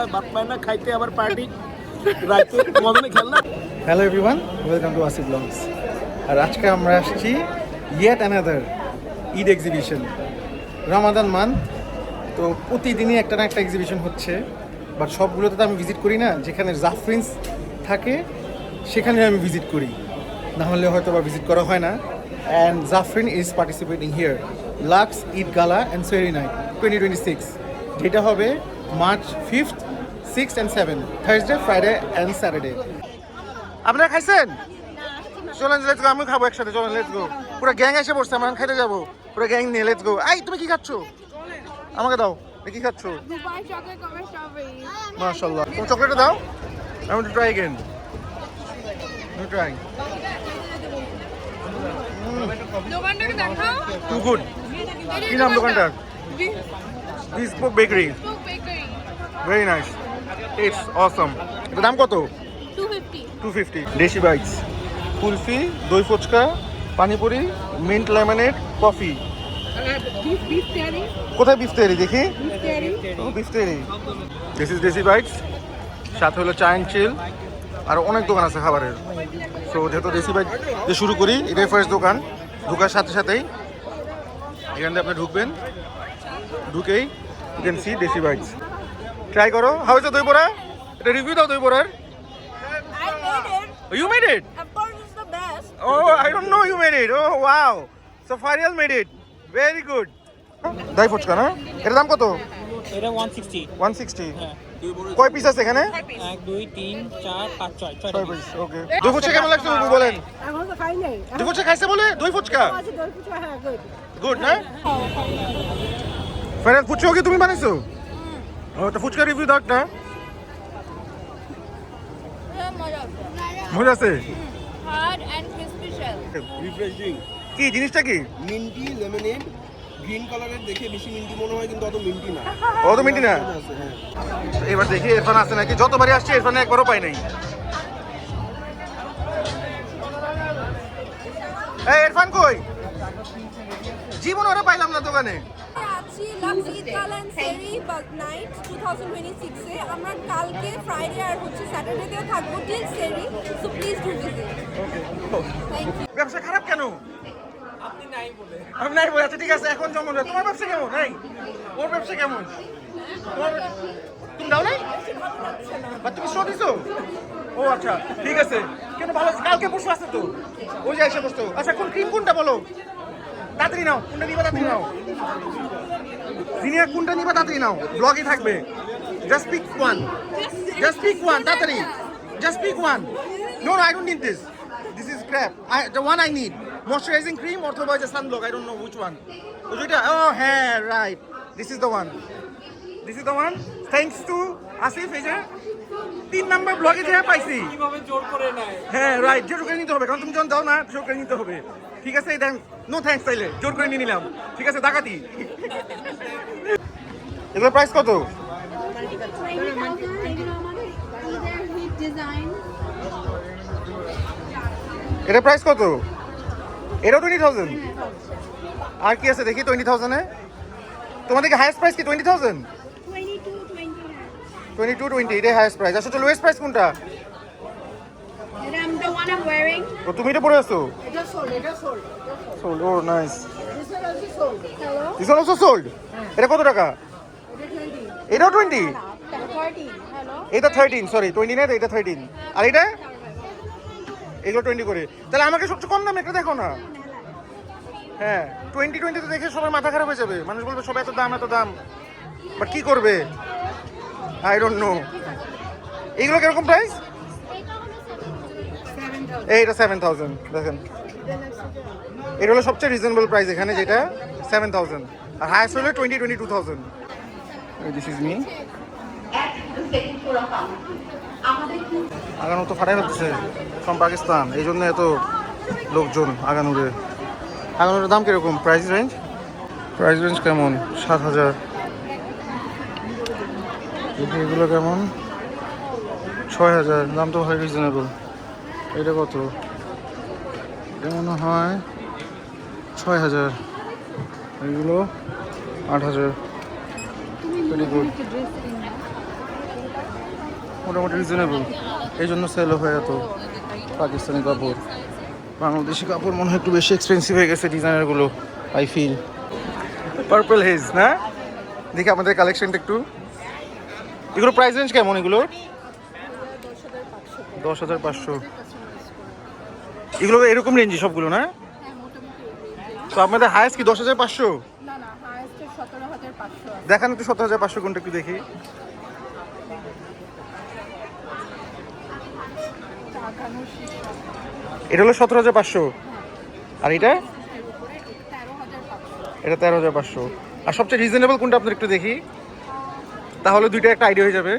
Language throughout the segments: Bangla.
বেলা ভাত পায় না, খাইতে আবার পার্টি রাইতে মদনে খেলনা। Hello everyone, welcome to Asif vlogs. আর আজকে আমরা আসছি yet another Eid exhibition. Ramadan month, তো প্রতিদিনই একটা না একটা এক্সিবিশন হচ্ছে, বাট সবগুলোতে তো আমি ভিজিট করি না। যেখানে জাফরিন্স থাকে সেখানে আমি ভিজিট করি, না হলে হয়তো বা ভিজিট করা হয় না। And Jafrin is participating here Lux Eid gala and soiree night 2026, যেটা হবে March 5th, 6th and 7th, Thursday, Friday and Saturday. আপনারা খাইছেন? চলেন, লেটস গো। আমি খাবো একসাথে, চলেন লেটস গো। পুরো গ্যাং এসে পড়ছে, আমরা খাইতে যাবো পুরো গ্যাং নিয়ে। Let's go. এই তুমি কি খাচ্ছ? আমাকে দাও। কি খাচ্ছ? Dubai chocolate cover strawberry. মাশাআল্লাহ। তুমি চকলেটটা দাও। I want to try again. Let me try. দোকানটাকে দেখাও। Too good. কি নাম দোকানটার? Bespoke Bakery. Bakery. Very nice. It's awesome. এটার দাম কত? 250। 250. দেশি বাইটস, কুলফি, দই fuchka, panipuri, mint lemonade, coffee. Beef tehari. কোথায় বিফ তেরি দেখি? Beef tehari. Beef tehari. This is Desi bites. সাথে হলো চা অ্যান্ড চিল। আর অনেক দোকান আছে খাবারের। সো যেহেতু দেশি বাইট দিয়ে শুরু করি, এটাই ফার্স্ট দোকান। ঢোকার সাথে সাথেই এখান থেকে আপনি ঢুকবেন, ঢুকেই ইউ ক্যান সি দেশি বাইটস। ট্রাই করো। হাউ ইজ দ্য দই বড়া? এটা রিভিউ দাও দই বড়ার। I made it. You made it? Of course, it's the best. Oh, I don't know you made it. Oh, wow. So Farial made it. Very good. দই ফুচকা না? এর দাম কত? এটা 160। 160. হ্যাঁ। কয় পিস আছে এখানে? 1 2 3 4 5 6 ছয় 6 পিস। ওকে। দই ফুচকা কেমন লাগছে বাবু বলেন? এখন তো খাই নাই। দই ফুচকা খাইছে বলে? দই ফুচকা আছে দই ফুচকা, হ্যাঁ, গুড। গুড না? ফারিয়াল, ফুচকা কি তুমি বানাইছো? ও, তো ফুচকা রিভিউ দাও একটা। মজা আছে? Hard and crispy shell. Refreshing কি জিনিসটা কি? মিন্টি লেমনেড, গ্রিন কালারের দেখে বেশি মিন্টি মনে হয় কিন্তু অত মিন্টি না। অত মিন্টি না? আছে, হ্যাঁ। এবার দেখি ইরফান আছে নাকি। যতবারই আসছে ইরফানে একবারও পাই নাই। এই ইরফান কই? জীবন ওরা পাইলাম না দোকানে। আছি লাক্স ঈদ গালা এন্ড সেরি নাইট 2026 এ। আমরা কালকে ফ্রাইডে আর হচ্ছে স্যাটারডেতেও থাকবো till soiree, so please do visit. Thank you. ব্যবসা খারাপ কেন? আমি নাই বলে। আচ্ছা ঠিক আছে, এখন যেমন তোমার ব্যবসা কেমন? এই ওর ব্যবসা কেমন? তোমার তুমি দাও নাই? বা তুমি শো দিছো? ও আচ্ছা ঠিক আছে। কেন ভালো আছে? কালকে পরশু আসছে তো, ওই যে এসে বসতো। আচ্ছা কোন ক্রিম কোনটা বলো? তাড়াতাড়ি নাও। কোনটা নিবা তাড়াতাড়ি নাও। জিনিয়া কোনটা নিবা তাড়াতাড়ি নাও, ব্লগই থাকবে। Just pick one, just pick one তাড়াতাড়ি, just pick one. No no, I don't need this, this is crap. The one I need moisturizing cream অথবা যে sunblock, I don't know which one. ওইটা, oh হ্যাঁ right, this is the one, this is the one. Thanks to Asif, এই যে 3 নাম্বার ব্লগে যে পাইছি। কিভাবে জোর করে নেয়? হ্যাঁ রাইট, জোর করে নিতে হবে, কারণ তুমি যখন দাও না জোর করে নিতে হবে। ঠিক আছে, দেন নো থ্যাঙ্কস, তাইলে জোর করে নিয়ে নিলাম। ঠিক আছে, ডাকাতি। এগুলোর প্রাইস কত? এটার প্রাইস কত? এটাও 20,000। আর কি আছে দেখি 20,000 এ? তোমাদের কি হাইয়েস্ট প্রাইস কি 20,000? 22-20 এটাই হাইয়েস্ট প্রাইস। আসলে লোয়েস্ট প্রাইস কোনটা? The one I'm wearing. ও তুমি এটা পরে আছো? It is sold. সোল্ড। ও nice. This one also sold. Hello. This one also sold. এটা কত টাকা? এটাও 20? 30. Hello. এটা 13, সরি 20 না, এটা 13। আর এটা এগুলো 20 করে। তাহলে আমাকে সবচেয়ে কম দাম একটা দেখো না। হ্যাঁ 20 তো দেখে সবাই মাথা খারাপ হয়ে যাবে, মানুষ বলবে সবাই এত দাম এত দাম, বাট কি করবে? I don't know. এগুলো কিরকম প্রাইস? এইটা 7,000। দেখেন, এটা হলো সবচেয়ে রিজনেবল প্রাইস এখানে, যেটা 7,000। আর হাইয়েস্ট হলো 22,000। This is me. আগানো তো ফাটাই হচ্ছে ফ্রম পাকিস্তান, এই জন্য এত লোকজন আগানুরে। আগানোর দাম কিরকম? প্রাইস রেঞ্জ কেমন? 7,000। এগুলো কেমন? 6,000। দাম তো ভাই রিজনেবল। এটা কত? এটা মনে হয় 6,000। এগুলো 8,000। Very good. মোটামুটি রিজনেবল, এই জন্য সেল হয় এত পাকিস্তানি কাপড়। বাংলাদেশি কাপড় মনে হয় একটু বেশি এক্সপেন্সিভ হয়ে গেছে ডিজাইনারগুলো, আই ফিল। পার্পল হেজ না, দেখি আমাদের কালেকশনটা একটু। এগুলো প্রাইস রেঞ্জ কেমন এগুলো? 10,500। এগুলো এরকম রেঞ্জে সবগুলো না? তো আপনাদের হায়েস্ট কি 10,500? না না, হাইয়েস্ট 17,500। দেখান একটু 17,500 কোনটা একটু দেখি। এটা হলো 17,500, আর এটা? এটা 13,500। আর সবচেয়ে রিজনেবল কোনটা আপনার একটু দেখি, তাহলে দুইটা একটা আইডিয়া হয়ে যাবে।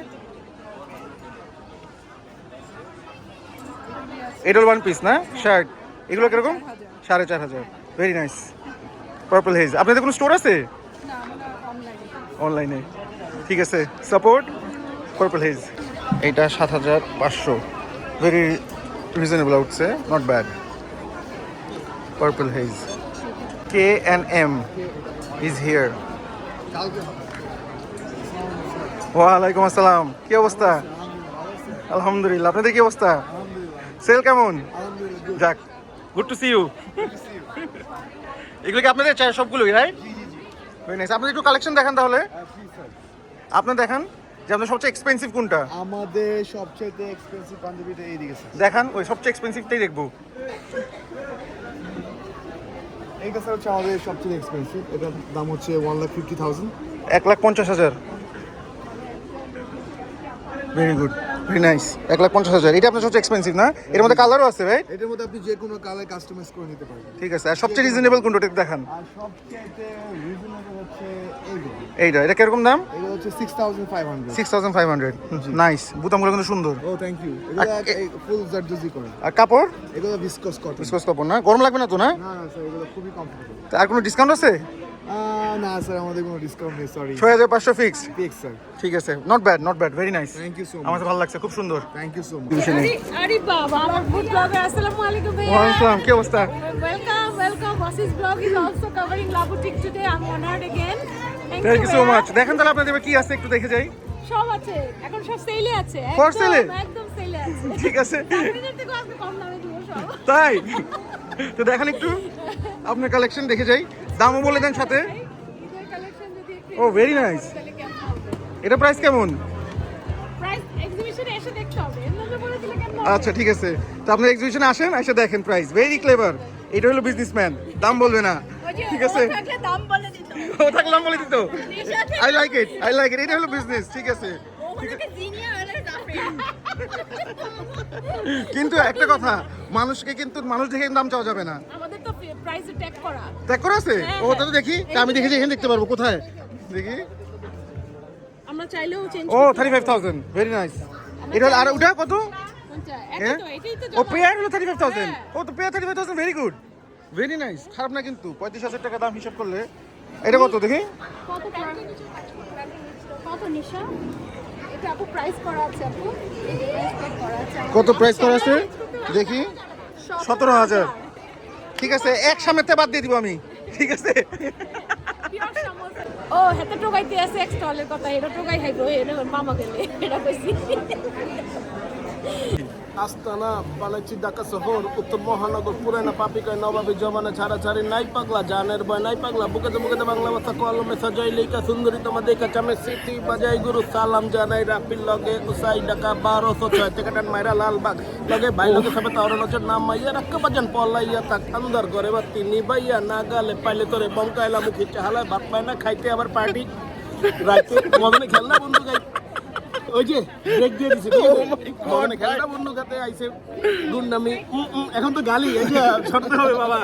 এটা হলো ওয়ান পিস না শার্ট, এগুলো কিরকম? 4,500। Very nice. Purple hedge. আপনাদের কোনো স্টোর আছে? অনলাইনে। ঠিক আছে, সাপোর্ট পার্পল হেজ। এইটা 7,500। ভেরি রিজনেবল আউটসে, not bad. Purple haze. K&M is here. ওয়ালাইকুম আসসালাম, কি অবস্থা? আলহামদুলিল্লাহ, আপনাদের কি অবস্থা? সেল কেমন? যাক, গুড টু সি ইউ। এগুলো কি আপনাদের চাই সবগুলোই, রাইট? Very nice. আপনাদের একটু কালেকশন দেখান তাহলে। আপনার দেখান যে আপনার সবচেয়ে এক্সপেন্সিভ কোনটা। আমাদের সবচেয়ে এক্সপেন্সিভ পাঞ্জাবিটা এইদিকে স্যার। দেখান, ওই সবচেয়ে এক্সপেন্সিভটাই দেখবো। এইটা স্যার হচ্ছে আমাদের সবচেয়ে এক্সপেন্সিভ, এটার দাম হচ্ছে 1,50,000। 1,50,000। Very good, very nice. 1,50,000। এটা আপনার সবচেয়ে এক্সপেন্সিভ না? এর মধ্যে কালারও আছে, রাইট? এটার মধ্যে আপনি যে কোনো কালার কাস্টমাইজ করে নিতে পারবেন। ঠিক আছে। আর সবচেয়ে রিজনেবল কোনটা একটু দেখান। আর সবচেয়ে রিজনেবল হচ্ছে এইগুলো। এইটা, এটা কিরকম দাম? এটা হচ্ছে 6,500। 6,500। নাইস। বুতামগুলো কিন্তু সুন্দর। ও থ্যাংক ইউ। এগুলো ফুল জারদোজি করে। আর কাপড়? এগুলো ভিসকস কটন। বিস্কস কাপড় না? গরম লাগবে না তো না? না না স্যার, এগুলো খুবই কমফোর্টেবল। তা আর কোনো ডিসকাউন্ট আছে? না স্যার, আমাদের কোনো ডিসকাউন্ট নেই, সরি। 6,500 ফিক্স। Fix sir. ঠিক আছে, not bad, not bad, very nice. Thank you so much. আমার ভালো লাগছে, খুব সুন্দর। Thank you so much. আরে বাবা, আমার ফুড ব্লগার। আসসালামু আলাইকুম ভাইয়া। ওয়ালাইকুম আসসালাম, কি অবস্থা? Welcome. Wasis vlog is also covering Labutik today. I'm honored again. Thank you so ভাইয়া। মাচ। দেখেন তাহলে আপনাদের এবার কি আছে একটু দেখে যাই। সব আছে, এখন সব সেলে আছে। For sale এ? একদম সেলে আছে। ঠিক আছে, আপনাদের থেকে আজকে কম দামে দিব সব। তাই তো দেখেন একটু আপনার কালেকশন দেখে যাই, দামও বলে দেন সাথে। ঈদের কালেকশন যদি একটু ও ভেরি নাইস। তাহলে কেমন হবে? এটা প্রাইস কেমন? প্রাইস এক্সিবিশনে এসে দেখতে হবে। এর মধ্যে বলে দিলে কেমন হবে? আচ্ছা ঠিক আছে, তো আপনি এক্সিবিশনে আসেন, এসে দেখেন প্রাইস। Very clever. এটা হলো বিজনেসম্যান, দাম বলবে না। ওই যে ঠিক আছে, ও থাকলে দাম বলে দিত। ও থাকলে দাম বলে দিত। I like it, I like it. এটা হলো বিজনেস, ঠিক আছে। ও হলো কি জিনিয়াস আর জাফরিন। কিন্তু একটা কথা, মানুষকে কিন্তু মানুষ দেখে দাম চাওয়া যাবে না। আমাদের তো প্রাইসে ট্যাগ করা। দেখ করে আছে ও, তাহলে দেখি। তা আমি দেখেছি, এখানে দেখতে পারবো কোথায় দেখি। আমরা চাইলেও চেঞ্জ ও 35,000, ভেরি নাইস। এটা হলো, আর ওটা কত? একই তো, এটাই তো ও জমা। পেয়ার হলো 35,000। হ্যাঁ। ও তো pair 35,000, very good, very nice. খারাপ না কিন্তু, 35,000 টাকা দাম হিসাব করলে। এটা কত দেখি? কত কত নিশা? এটা আপু প্রাইস করা আছে আপু। এই যে প্রাইস ট্যাগ করা আছে। কত প্রাইস করা আছে দেখি? 17,000। ঠিক আছে, এক সামনেতে বাদ দিয়ে দিব আমি, ঠিক আছে। ও হেতে টোগাইতে আছে এক স্টলের কথা, এটা টোগাই হাইব এটা মামা গেলে এটা কইছি। আস্তানা বানাচ্ছি ঢাকা শহর, উত্তর মহানগর, পুরানা পাপিকায় নবাবী জমানা ছাড়াছাড়ি নাই পাগলা, জানের ভয় নাই পাগলা, বুকেতে বুকেতে বাংলা ভাষা কলমে সাজাই লেখা সুন্দরী তোমার দেখা চামে সিটি বাজাই গুরু সালাম জানাই রাপির লগে উসাই ঢাকা 1206 টিকাটান মাইরা লালবাগ লগে ভাই লগে সবে তাওর নজর নাম মাইয়া রাক্কা বাজান পলাইয়া তাক আন্দার ঘরে বাতি নিবাইয়া না গালে পাইলে তোরে বমকাইলা মুখি চাহালায় ভাত পায় না খাইতে আবার পার্টি রাইতে মদনে খেলনা বন্ধু গাই ওই যে ব্রেক দিয়ে দিছে মদনে খেলনা বন্ধু গাতে আইছে গুন্ডামি এখন তো গালি এই যে ছড়তে হবে বাবা।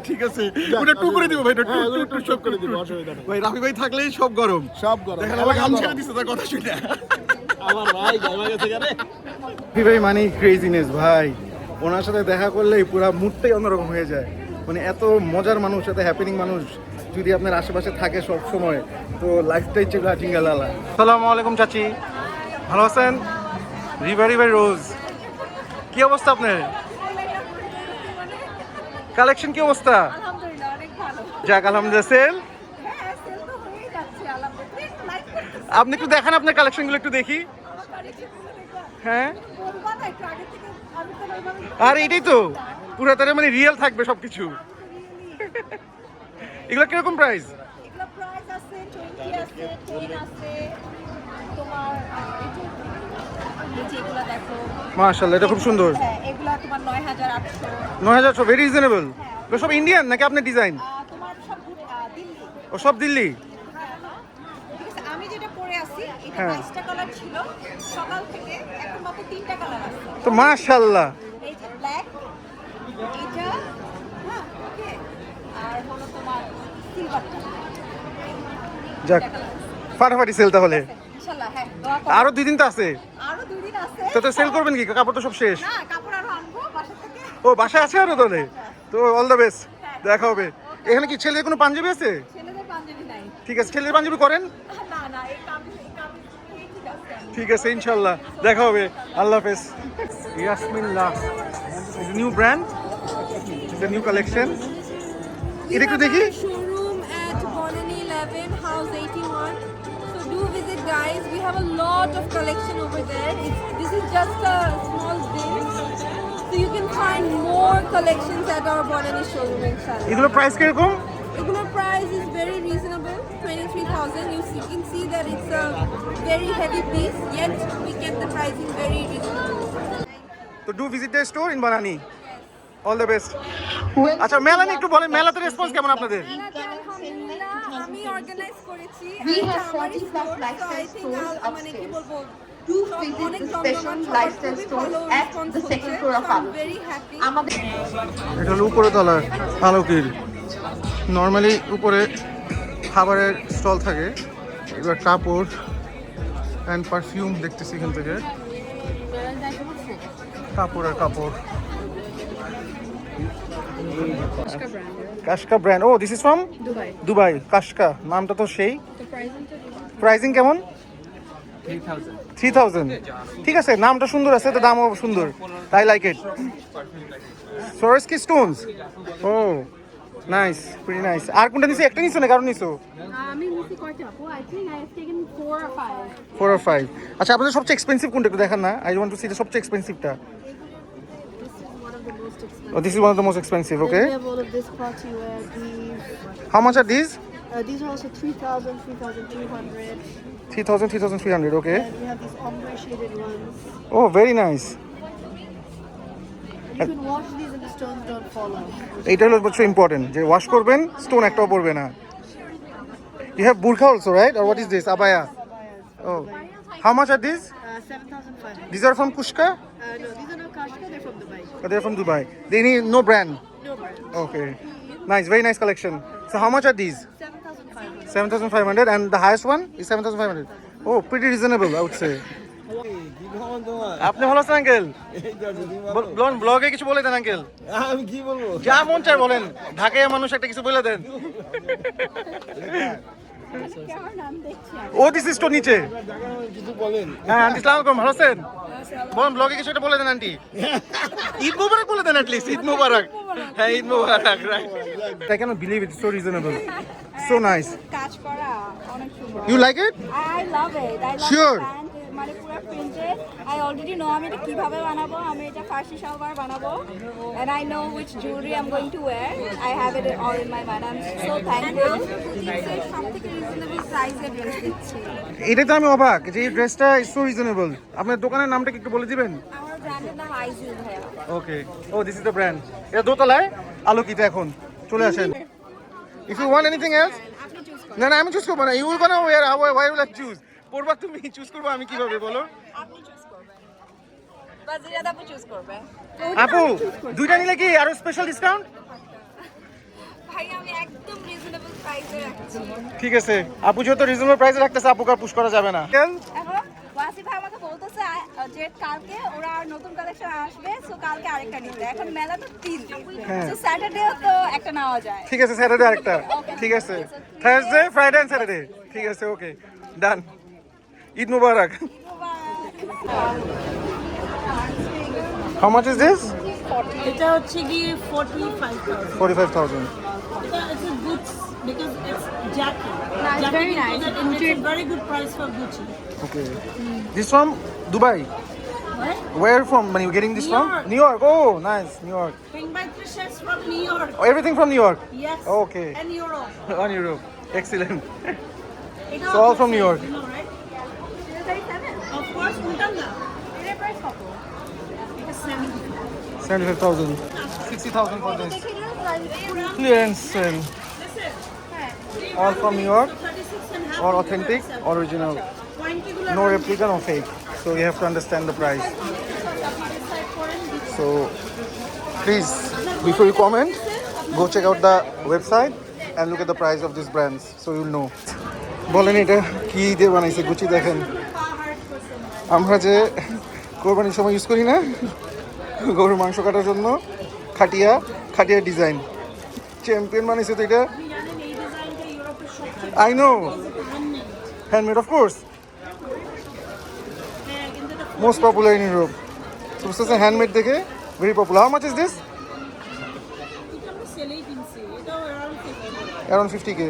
ঠিক আছে, ওটা টু করে দিব ভাই, এটা হ্যাঁ ওগুলো একটু শোক করে দিব, অসুবিধা নেই। ভাই। রাফি ভাই থাকলেই সব গরম, সব গরম দেখেন আমার গান ছেড়ে দিচ্ছে তার কথা শুনে। আমার ভাই গাইবা গেছে কেন? রাফি ভাই মানে ক্রেজিনেস ভাই, ওনার সাথে দেখা করলেই পুরো মুডটাই অন্যরকম হয়ে যায়। মানে এত মজার মানুষ, এত হ্যাপেনিং মানুষ যদি আপনার আশেপাশে থাকে সব সময়, তো লাইফটাই চেলা চিঙ্গালালা। আসসালামু আলাইকুম চাচি, ভালো আছেন? রিভারি ভাই রোজ, কি অবস্থা আপনার? কালেকশন কি অবস্থা? আলহামদুলিল্লাহ অনেক ভালো। যাক আলহামদুলিল্লাহ। সেল হ্যাঁ সেল তো হয়েই যাচ্ছে আলহামদুলিল্লাহ। লাইক করতে আপনি একটু দেখান আপনার কালেকশনগুলো একটু দেখি। কালেকশন হ্যাঁ বলবা না একটু আগে থেকে আমি তো ওইভাবে আর এটাই তো পুরো তারে মানে রিয়েল থাকবে সবকিছু। এগুলো কিরকম প্রাইস? এগুলো প্রাইস আছে 20 আছে 10 আছে তোমার এই যে এগুলো দেখো মাশাআল্লাহ, এটা খুব সুন্দর। হ্যাঁ এগুলো তোমার 9800 ৯,০০০, ভেরি রিজনেবল। এগুলো সব ইন্ডিয়ান নাকি আপনার ডিজাইন? তোমার সব দিল্লি। ও সব দিল্লি? ঠিক আছে, আমি যেটা পরে আছি এটা হ্যাঁ। 22টা কালার ছিল সকাল থেকে, এখন মাত্র 3টা কালার আছে। তো মাশাআল্লাহ, এই যে ব্ল্যাক, এটা হ্যাঁ ওকে, আর হলো তোমার সিলভারটা। যাক ফাটাফাটি সেল তাহলে। ইনশাআল্লাহ হ্যাঁ দোয়া করো। আরো 2 দিন তো আছে, আরো 2 দিন আছে। তো সেল করবেন কি? কাপড় তো সব শেষ। না কাপড় আরো আনবো বাসা থেকে। ও বাসায় আছে আরো তাহলে? তো অল দ্য বেস্ট, দেখা হবে। এখানে কি ছেলেদের কোনো পাঞ্জাবি আছে? ছেলেদের পাঞ্জাবি নাই। ঠিক আছে, ছেলেদের পাঞ্জাবি করেন? না না এই কামিজ ঠিক আছে। ঠিক আছে, ইনশাল্লাহ দেখা হবে। আল্লাহ হাফেজ। ইয়াসমিন লাস, new brand, it's a new collection. এটা একটু দেখি। Showroom at Bonani 11, House 81. So do visit, guys. We have a lot of collection over there. This is just a small bit. So you can find more collections at our Bonani showroom, inshallah. এগুলো প্রাইস কিরকম? Regular price is very reasonable, 23,000. You can see that it's a very heavy piece, yet we kept the pricing very reasonable. তো do visit the store in Banani. All the best. আচ্ছা মেলা নিয়ে একটু বলেন, মেলাতে রেসপন্স কেমন আপনাদের? আলহামদুলিল্লাহ, আমি অর্গানাইজ করেছি। We এটা have আমারই 40 plus store, so I lifestyle think stores মানে কি upstairs. বলবো, Do সব visit অনেক the জমজমাট, special সবার lifestyle খুবই stores ভালো at response the second হচ্ছে। floor of So I'm ours. very happy. আমাদের এটা হলো উপরে তলার আলোকির। নর্মালি উপরে খাবারের স্টল থাকে, এবার কাপড় অ্যান্ড পারফিউম দেখতেছি এখান থেকে। কাপড় আর কাপড়। কাশকা ব্র্যান্ড। ও দিস ইজ ফ্রম দুবাই। কাশকা নামটা তো সেই। প্রাইসিং কেমন? 3,000। ঠিক আছে, নামটা সুন্দর আছে তো দামও সুন্দর, তাই like it. Swarovski stones, oh nice, pretty nice. আর কোনটা নিছো? একটা নিছো না কারণ নিছো? আমি নিছি কয়টা আপু? I think I have taken 4 or 5. 4 or 5। আচ্ছা আপনাদের সবচেয়ে এক্সপেন্সিভ কোনটা একটু দেখান না? I want to C the সবচেয়ে এক্সপেন্সিভটা। This is one of the most expensive. Oh, this is one of the most expensive, Then okay? we have all of this party wear. How much are these? These are also 3,000, 3,200. 3,000, 3,300, okay? And we have these ombre shaded ones. Oh, very nice. You can wash these and the stones don't fall out. এইটা হলো সবচেয়ে ইম্পর্টেন্ট, যে ওয়াশ করবেন স্টোন একটাও পড়বে না। You have burqa also, right? Or what is this? Abaya. Oh. How much are these? 7,500. These are from Kushka? No, these are not Kashka, they're from Dubai. Or they're from Dubai. They need no brand. No brand. Okay. Nice, very nice collection. So how much are these? 7,500. 7,500 and the highest one is 7,500. Oh, pretty reasonable, I would say. আপনি ভালো আছেন আঙ্কেল? ব্লগে কিছু বলে দেন আঙ্কেল। আমি কি বলবো? যা মন চায় বলেন, ঢাকায় মানুষ একটা কিছু বলে দেন। ও দিস স্টোর নিচে। কিছু বলেন। হ্যাঁ আন্টি সালাম আলাইকুম, ভালো আছেন? বলেন ব্লগে কিছু একটা বলে দেন আন্টি। ঈদ মোবারক বলে দেন অ্যাটলিস্ট, ঈদ মোবারক। হ্যাঁ ঈদ মোবারক, right. I cannot believe it, it's so reasonable. So nice. কাজ করা অনেক সুন্দর। You like it? I love it. I love Sure. the pant. মানে পুরো প্রিন্টেড। I already know আমি এটা কিভাবে বানাবো। আমি এটা ফার্সি সালোয়ার বানাবো। And I know which jewelry I'm going to wear. I have it all in my mind. I'm so thankful. সবথেকে রিজনেবল প্রাইসে ড্রেস দিচ্ছি। এটাই তো আমি অবাক যে এই ড্রেসটা ইজ সো রিজনেবল। আপনার দোকানের নামটা কি একটু বলে দিবেন? আমার ব্র্যান্ডের নাম আইজিল ভাইয়া। Okay, oh this is the brand. এটা দোতলায় আলোকিত, এখন চলে আসেন। If you want anything else, আপনি চুজ করুন। না না আমি চুজ করবো না, you will gonna wear, why will I choose? পড়বা তুমি, চুজ করবো আমি কিভাবে বলো? আপনি চুজ করবেন। বাজিরাদ আপু চুজ করবে। আপু দুইটা নিলে কি আরো স্পেশাল ডিসকাউন্ট? ভাই আমি একদম রিজনেবল প্রাইসে রাখছি। ঠিক আছে, আপু যেহেতু রিজনেবল প্রাইসে রাখতেছে, আপুকে আর পুশ করা যাবে না। এখন ওয়াসি ভাই আমাকে বলতেছে যে কালকে ওরা নতুন কালেকশন আসবে, সো কালকে আরেকটা নিতে। এখন মেলা তো 3 দিন, সো স্যাটারডেও তো একটা নেওয়া যায়। ঠিক আছে, স্যাটারডে আরেকটা। ঠিক আছে, থার্সডে, ফ্রাইডে এন্ড স্যাটারডে। ঠিক আছে, ওকে ডান। ঈদ মুবারক। How much is this? এটা হচ্ছে গিয়ে 45,000. 45,000. এটা it's a good because it's Jackie. it's very nice. And it's a very good price for Gucci. Okay. This from Dubai? What? Where from? When you getting this New from? York. New York. Oh, nice. New York. Bring back the shirts from New York. Oh, everything from New York. Yes. Okay. And Europe. On Europe. Excellent. It's So all from New York. You know, right? Of course, Mutanga. It's 70. 75,000. 60,000 for this. Clearance sale. All from New York. 36 and half. All authentic, original. No replica, no fake. So you have to understand the price. So please, before you comment, go check out the website and look at the price of these brands. So you'll know. বলেন এটা কি দিয়ে বানাইছে গুচি দেখেন আমরা যে কোরবানির সময় ইউজ করি না গরুর মাংস কাটার জন্য খাটিয়া খাটিয়া ডিজাইন চ্যাম্পিয়ন বানাইছে তো এটা I know handmade of course most popular in Europe so this is handmade দেখে very popular how much is this around 50K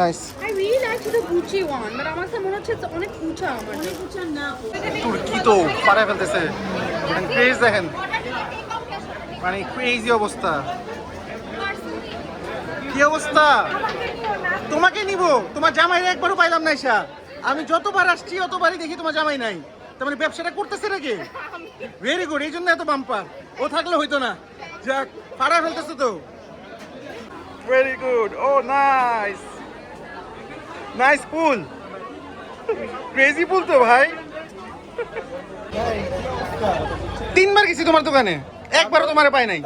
nice I really like the Gucci one, but আমার কাছে মনে হচ্ছে অনেক উঁচা আমার। তুর্কি তো পাড়ায় ফেলতেছে ক্রেজ দেখেন মানে ক্রেজি অবস্থা কি অবস্থা তোমাকে নিব তোমার জামাই একবারও পাইলাম না ঈশা আমি যতবার আসছি অতবারই দেখি তোমার জামাই নাই তার মানে ব্যবসাটা করতেছে নাকি ভেরি গুড এই জন্য এত বাম্পার ও থাকলে হইতো না যাক পাড়ায় ফেলতেছে তো ভেরি গুড ও নাইস নাইস পুল ক্রেজি পুল তো ভাই তিনবার গেছি তোমার দোকানে একবারও তোমার পাই নাই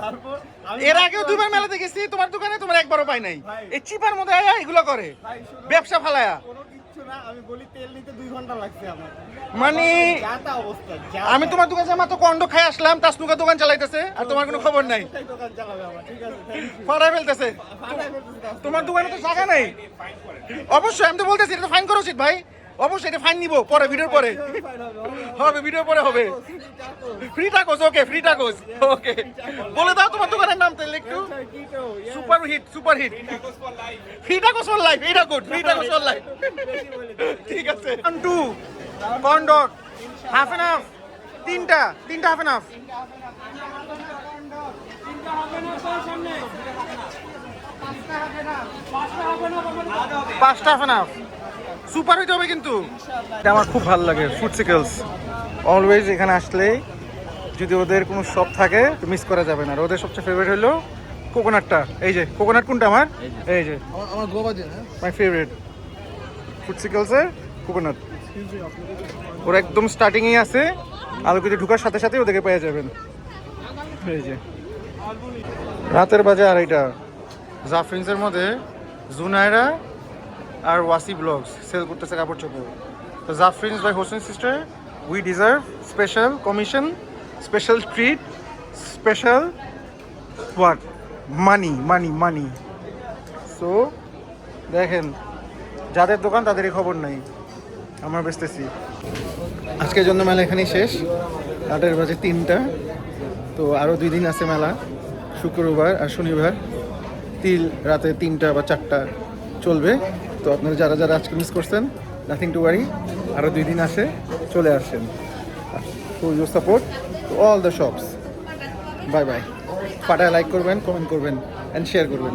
এর আগেও দুবার মেলাতে গেছি তোমার দোকানে তোমার একবারও পাই নাই এই চিপার মধ্যে আয়া এগুলো করে ব্যবসা ফালায়া আমি বলি তেল নিতে 2 ঘন্টা লাগছে আমার মানে যাতা অবস্থা আমি তোমার দোকানে যে মাত্র কন্ড খাই আসলাম তাসনুকা দোকান চালাইতেছে আর তোমার কোনো খবর নাই দোকান চালাবে আমার ঠিক আছে ফাড়ায় ফেলতেছে তোমার দোকানে তো জায়গা নেই অবশ্যই আমি তো বলতেছি এটা ফাইন করা উচিত ভাই অবশ্যই এটা ফাইন নিব পরে ভিডিওর পরে হবে ভিডিওর পরে হবে free tacos okay free tacos okay বলে দাও তোমার দোকানের নাম তাহলে একটু super hit free tacos for life এটা good free tacos for life ঠিক আছে 1 2 কন্ডক হাফ এন্ড হাফ তিনটা হাফ এন্ড হাফ পাঁচটা হাফ এন্ড হাফ সুপার হইতে হবে কিন্তু এটা আমার খুব ভালো লাগে ফুডসিকেলস অলওয়েজ এখানে আসলে যদি ওদের কোনো শপ থাকে তো মিস করা যাবে না আর ওদের সবচেয়ে ফেভারিট হলো কোকোনাটটা এই যে কোকোনাট কোনটা আমার এই যে আমার গোবা যে মাই ফেভারিট ফুডসিকেলসের কোকোনাট ওরা একদম স্টার্টিংয়েই আছে আলোকিতে ঢুকার সাথে সাথে ওদেরকে পেয়ে যাবেন এই যে রাতের বাজে আড়াইটা জাফরিন্সের মধ্যে জুনায়রা আর ওয়াসি ব্লগস সেল করতেছে কাপড় চোপড় তো জাফরিন্স by Hossain sister we deserve special commission special treat special what money money money so দেখেন যাদের দোকান তাদেরই খবর নাই আমরা বেচতেছি আজকের জন্য মেলা এখানেই শেষ 8 বাজে 3টা তো আরও 2 দিন আছে মেলা শুক্রবার আর শনিবার তিল রাতে 3টা বা 4টা চলবে তো আপনারা যারা যারা আজকে মিস করছেন নাথিং টু ওয়ারি আরও 2 দিন আসে চলে আসেন for your support to all the shops bye bye পাটায় লাইক করবেন কমেন্ট করবেন অ্যান্ড শেয়ার করবেন